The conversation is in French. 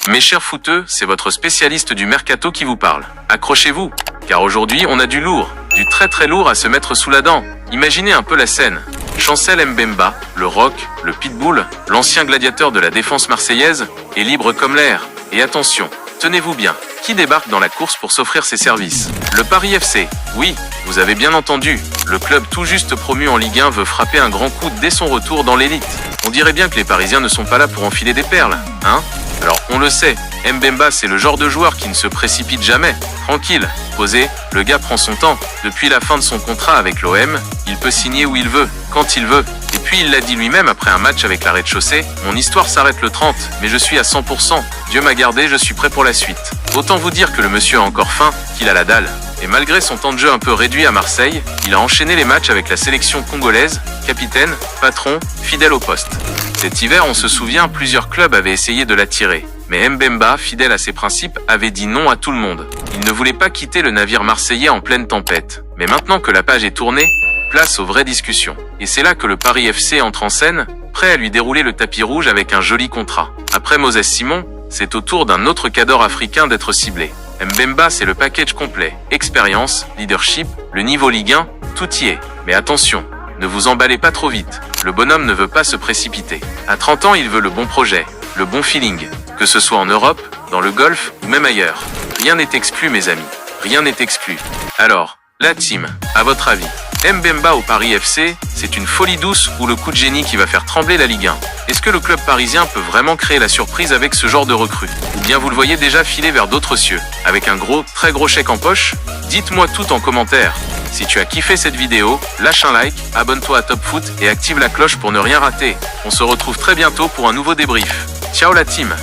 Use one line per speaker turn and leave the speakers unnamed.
Mes chers footeux, c'est votre spécialiste du mercato qui vous parle. Accrochez-vous, car aujourd'hui on a du lourd, du très très lourd à se mettre sous la dent. Imaginez un peu la scène. Chancel Mbemba, le rock, le pitbull, l'ancien gladiateur de la défense marseillaise, est libre comme l'air. Et attention, tenez-vous bien, qui débarque dans la course pour s'offrir ses services? Le Paris FC. Oui, vous avez bien entendu, le club tout juste promu en Ligue 1 veut frapper un grand coup dès son retour dans l'élite. On dirait bien que les Parisiens ne sont pas là pour enfiler des perles, hein? Alors, on le sait, Mbemba c'est le genre de joueur qui ne se précipite jamais. Tranquille, posé, le gars prend son temps. Depuis la fin de son contrat avec l'OM, il peut signer où il veut, quand il veut. Et puis il l'a dit lui-même après un match avec la rez-de-chaussée, mon histoire s'arrête le 30, mais je suis à 100%. Dieu m'a gardé, je suis prêt pour la suite. Autant vous dire que le monsieur a encore faim, qu'il a la dalle. Et malgré son temps de jeu un peu réduit à Marseille, il a enchaîné les matchs avec la sélection congolaise, capitaine, patron, fidèle au poste. Cet hiver, on se souvient, plusieurs clubs avaient essayé de l'attirer. Mais Mbemba, fidèle à ses principes, avait dit non à tout le monde. Il ne voulait pas quitter le navire marseillais en pleine tempête. Mais maintenant que la page est tournée, place aux vraies discussions. Et c'est là que le Paris FC entre en scène, prêt à lui dérouler le tapis rouge avec un joli contrat. Après Moses Simon, c'est au tour d'un autre cadre africain d'être ciblé. Mbemba, c'est le package complet. Expérience, leadership, le niveau Ligue 1, tout y est. Mais attention, ne vous emballez pas trop vite. Le bonhomme ne veut pas se précipiter. À 30 ans, il veut le bon projet, le bon feeling. Que ce soit en Europe, dans le Golfe ou même ailleurs. Rien n'est exclu, mes amis. Rien n'est exclu. Alors, la team, à votre avis, Mbemba au Paris FC, c'est une folie douce ou le coup de génie qui va faire trembler la Ligue 1? Est-ce que le club parisien peut vraiment créer la surprise avec ce genre de recrue? Ou bien vous le voyez déjà filer vers d'autres cieux, avec un gros, très gros chèque en poche? Dites-moi tout en commentaire. Si tu as kiffé cette vidéo, lâche un like, abonne-toi à Top Foot et active la cloche pour ne rien rater. On se retrouve très bientôt pour un nouveau débrief. Ciao la team!